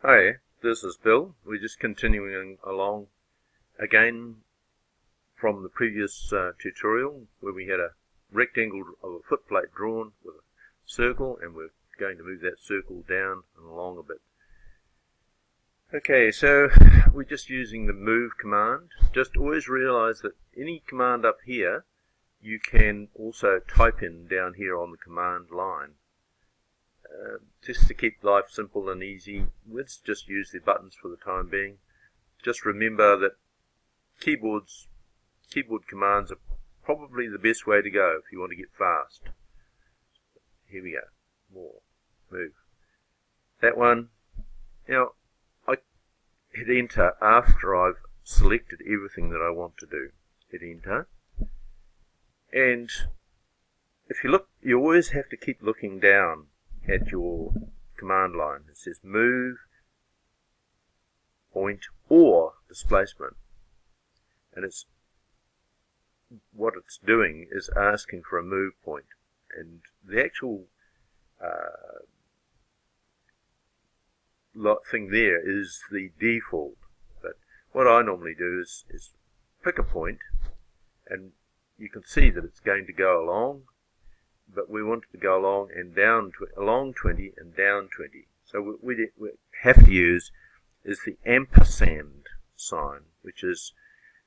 Hi, this is Bill. We're just continuing along again from the previous tutorial where we had a rectangle of a footplate drawn with a circle, and we're going to move that circle down and along a bit. Okay, so we're just using the move command. Just always realize that any command up here you can also type in down here on the command line. Just to keep life simple and easy, let's just use the buttons for the time being. Just remember that keyboard commands are probably the best way to go if you want to get fast. Here we go. More. Move. That one. Now, I hit enter after I've selected everything that I want to do. Hit enter. And if you look, you always have to keep looking down at your command line. It says move, point, or displacement. And what it's doing is asking for a move point. And the actual thing there is the default. But what I normally do is pick a point, and you can see that it's going to go along, but we want it to go along and down, along 20 and down 20. So what we have to use is the ampersand sign, which is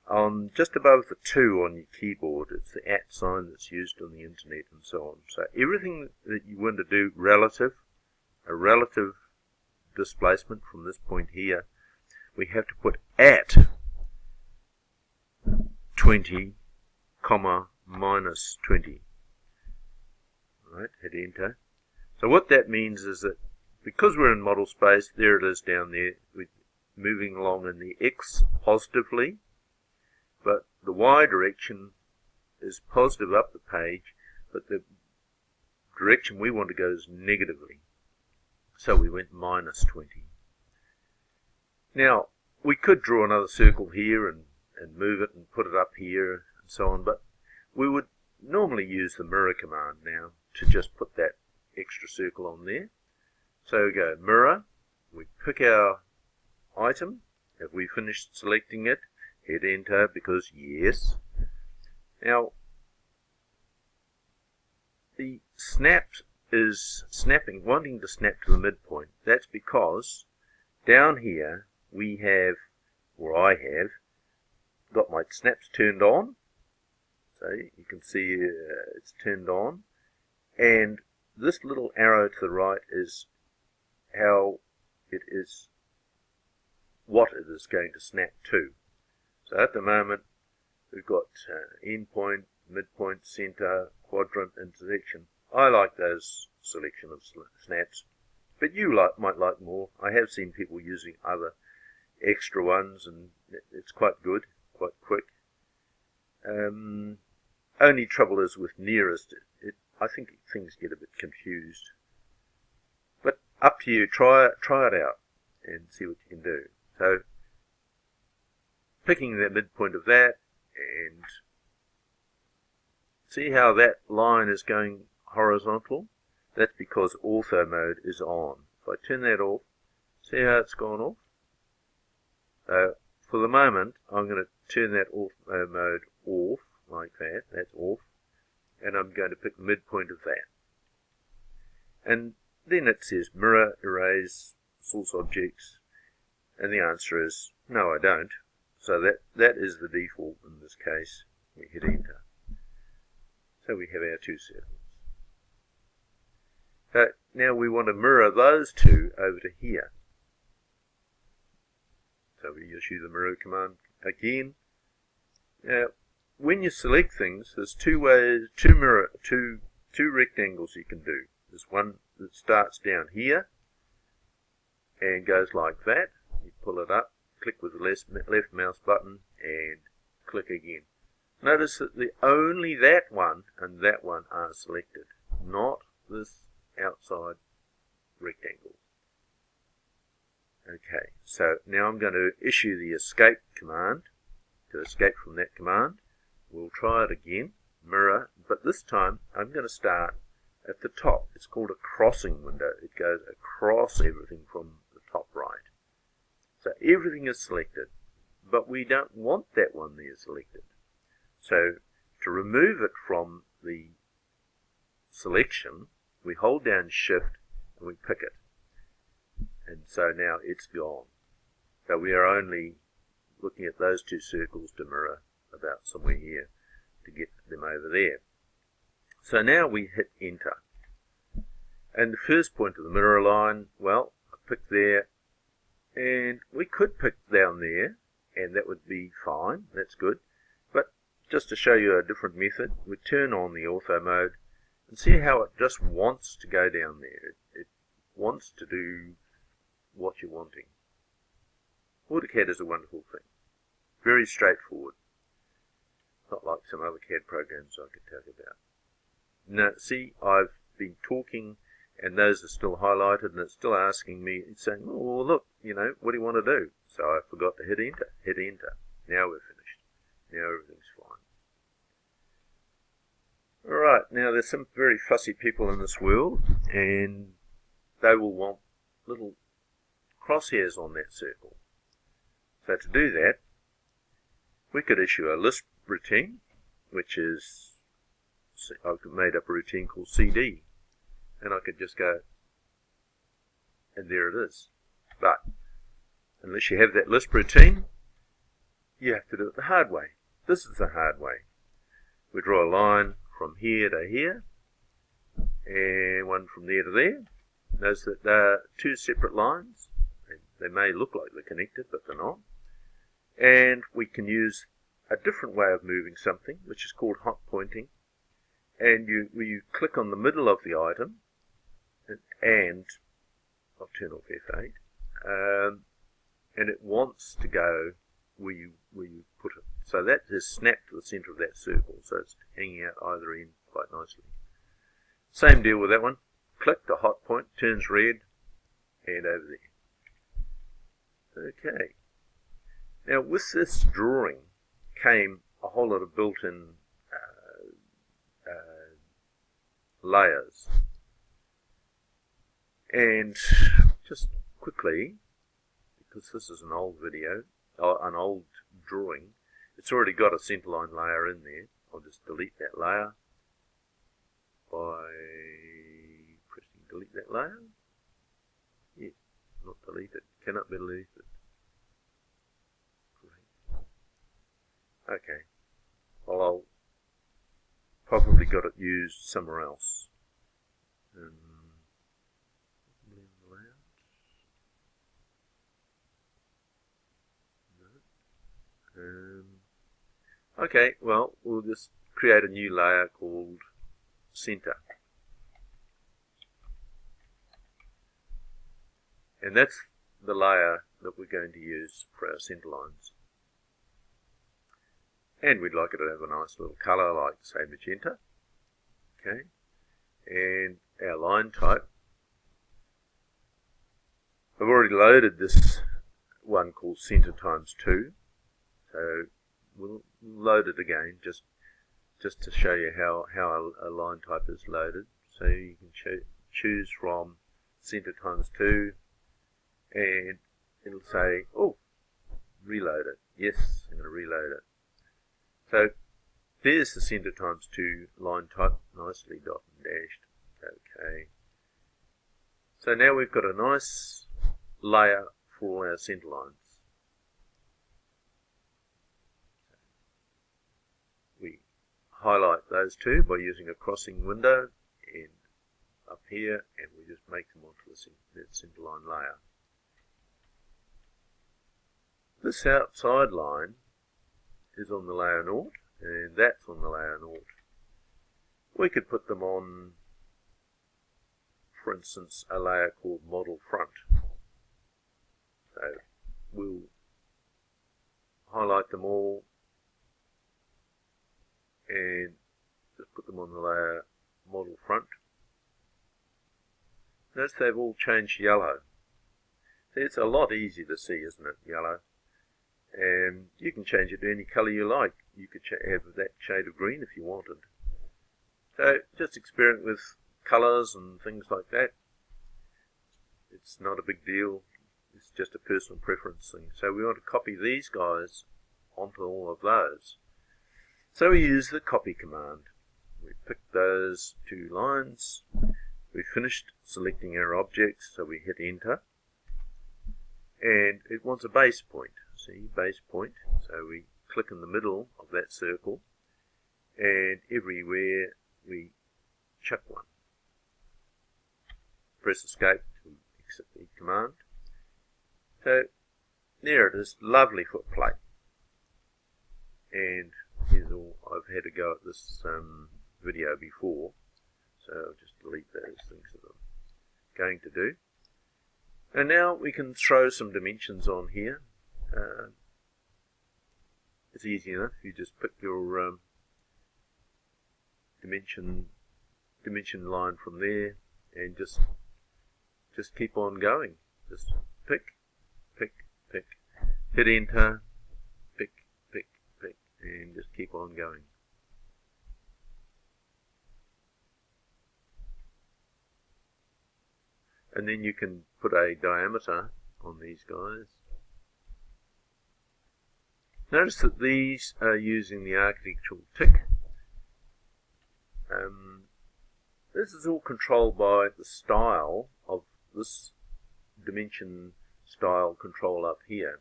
on just above the 2 on your keyboard. It's the @ sign that's used on the internet and so on. So everything that you want to do a relative displacement from this point here, we have to put at 20, minus 20. Right, hit enter. So what that means is that because we're in model space, there it is down there. We're moving along in the X positively, but the Y direction is positive up the page, but the direction we want to go is negatively. So we went minus 20. Now, we could draw another circle here and move it and put it up here and so on, but we would normally use the mirror command now to just put that extra circle on there. So we go mirror, we pick our item. Have we finished selecting it? Hit enter because yes. Now, the snap is snapping, wanting to snap to the midpoint. That's because down here we have, or I have, got my snaps turned on. So you can see it's turned on. And this little arrow to the right is how it is, what it is going to snap to. So at the moment, we've got end point, midpoint, center, quadrant, intersection. I like those selection of snaps, but you might like more. I have seen people using other extra ones, and it's quite good, quite quick. Only trouble is with nearest, I think things get a bit confused. But up to you, try it out and see what you can do. So, picking the midpoint of that, and see how that line is going horizontal? That's because ortho mode is on. If I turn that off, see how it's gone off? For the moment, I'm going to turn that ortho mode off, like that. That's off. And I'm going to pick the midpoint of that. And then it says mirror, erase, source objects, and the answer is no, I don't. So that is the default in this case. We hit enter. So we have our two circles. So now we want to mirror those two over to here. So we just use the mirror command again. Now, when you select things, there's two ways, two rectangles you can do. There's one that starts down here and goes like that. You pull it up, click with the left mouse button, and click again. Notice that only that one and that one are selected, not this outside rectangle. Okay, so now I'm going to issue the escape command to escape from that command. We'll try it again, mirror, but this time I'm going to start at the top. It's called a crossing window. It goes across everything from the top right. everything is selected, but we don't want that one there selected. So to remove it from the selection, we hold down Shift and we pick it. And so now it's gone. So we are only looking at those two circles to mirror about somewhere here to get them over there. So now we hit Enter. And the first point of the mirror line, well, I picked there, and we could pick down there, and that would be fine, that's good. But just to show you a different method, we turn on the ortho mode and see how it just wants to go down there. It wants to do what you're wanting. AutoCAD is a wonderful thing. Very straightforward. Not like some other CAD programs I could tell you about. Now, see, I've been talking and those are still highlighted and it's still asking me, it's saying, oh, well, look, you know, what do you want to do? So I forgot to hit Enter. Hit Enter. Now we're finished. Now everything's fine. Alright, now there's some very fussy people in this world and they will want little crosshairs on that circle. So to do that, we could issue a Lisp routine, which is, I've made up a routine called CD, and I could just go, and there it is. But unless you have that Lisp routine, you have to do it the hard way. This is the hard way. We draw a line from here to here, and one from there to there. Notice that they're two separate lines. They may look like they're connected, but they're not. And we can use a different way of moving something, which is called hot pointing. And you click on the middle of the item, and I'll turn off F8, and it wants to go where you put it. So that is snapped to the center of that circle, so it's hanging out either end quite nicely. Same deal with that one. Click the hot point, turns red, and over there. Okay. Now with this drawing came a whole lot of built-in layers. And just quickly, because this is an old video, an old drawing, it's already got a centerline layer in there. I'll just delete that layer by pressing delete that layer. Yes, not deleted, cannot be deleted. Great. Okay, well I'll probably got it used somewhere else. Okay, well, we'll just create a new layer called Center. And that's the layer that we're going to use for our center lines. And we'd like it to have a nice little color like, say, magenta. Okay, and our line type. I've already loaded this one called Center times 2. So we'll load it again just to show you how a line type is loaded. So you can choose from Center times 2, and it'll say, oh, reload it. Yes, I'm going to reload it. So there's the Center times 2 line type, nicely dotted and dashed. Okay. So now we've got a nice layer for all our center lines. We highlight those two by using a crossing window and up here, and we just make them onto that center line layer. This outside line is on the layer naught, and that's on the layer naught. We could put them on, for instance, a layer called model front. So we'll highlight them all and just put them on the layer model front. Notice they've all changed yellow. See, it's a lot easier to see, isn't it, yellow? And you can change it to any colour you like. You could have that shade of green if you wanted. So just experiment with colours and things like that. It's not a big deal. It's just a personal preference thing. So we want to copy these guys onto all of those. So we use the copy command. We pick those two lines. We finished selecting our objects, so we hit enter. And it wants a base point. See, base point. So we click in the middle of that circle, and everywhere we chuck one. Press escape to exit the command. So there it is, lovely foot plate. And here's all I've had to go at this video before, so I'll just delete those things that I'm going to do. And now we can throw some dimensions on here. It's easy enough. You just pick your dimension line from there, and just keep on going. Just pick, hit enter, pick, and just keep on going. And then you can put a diameter on these guys. Notice that these are using the architectural tick. This is all controlled by the style of this dimension style control up here.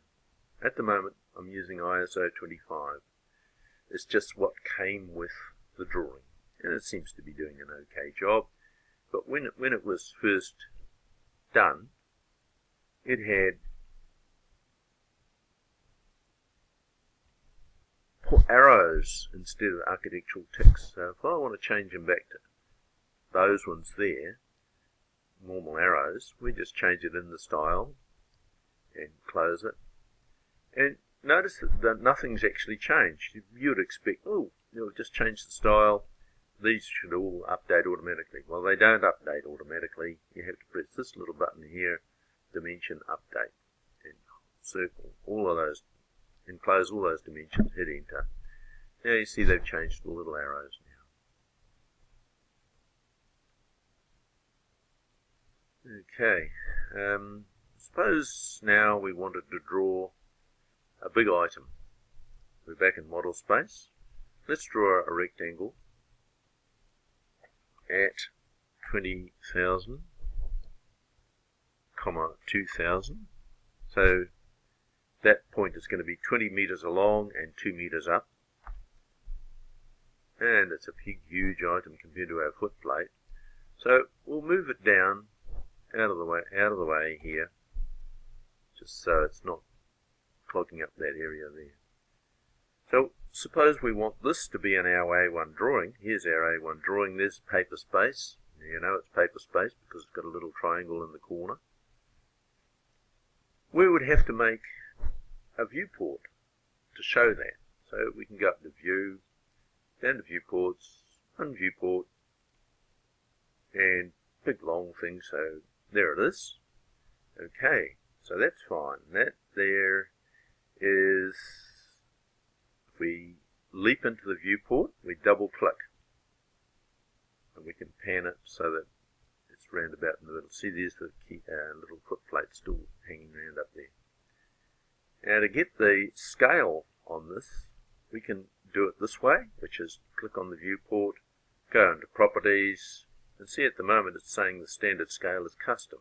At the moment I'm using ISO 25. It's just what came with the drawing, and it seems to be doing an okay job. But when it was first done, it had arrows instead of architectural ticks. So if I want to change them back to those ones there, normal arrows, we just change it in the style and close it. And notice that nothing's actually changed. You would expect, oh, you'll just change the style. These should all update automatically. Well, they don't update automatically. You have to press this little button here, dimension update, and circle all of those, and close all those dimensions, hit enter. Now you see they've changed the little arrows now. Okay, suppose now we wanted to draw a big item. We're back in model space. Let's draw a rectangle at 20,000, 2,000. So that point is going to be 20 meters along and 2 meters up. And it's a big, huge item compared to our foot plate. So we'll move it down out of the way here, just so it's not clogging up that area there. So suppose we want this to be in our A1 drawing. Here's our A1 drawing. There's paper space. You know it's paper space because it's got a little triangle in the corner. We would have to make a viewport to show that. So we can go up to View, down to Viewports, Unviewport, and big long thing. So there it is. Okay, so that's fine. That there is, if we leap into the viewport, we double click, and we can pan it so that it's round about in the middle. See, there's the key, little foot plate still hanging around up there. Now to get the scale on this, we can do it this way, which is click on the viewport, go into properties, and see at the moment it's saying the standard scale is custom.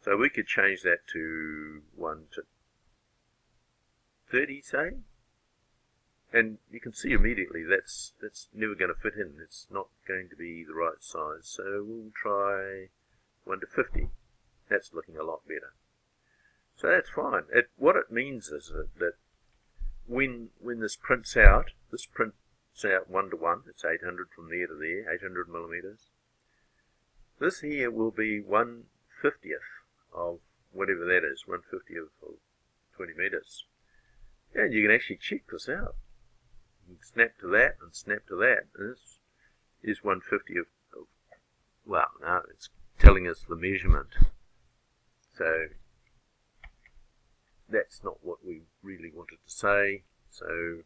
So we could change that to 1 to 30, say, and you can see immediately that's never going to fit in. It's not going to be the right size. So we'll try 1 to 50. That's looking a lot better. So that's fine. What it means is that when this prints out 1 to 1. It's 800 from there to there, 800 millimeters. This here will be 1/50th of whatever that is, 1/50th of 20 meters. And you can actually check this out. You can snap to that and snap to that. And this is 1/50th of, well, no, it's telling us the measurement. So that's not what we really wanted to say. So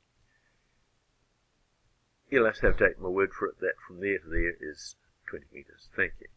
you'll have to take my word for it that from there to there is 20 meters. Thank you.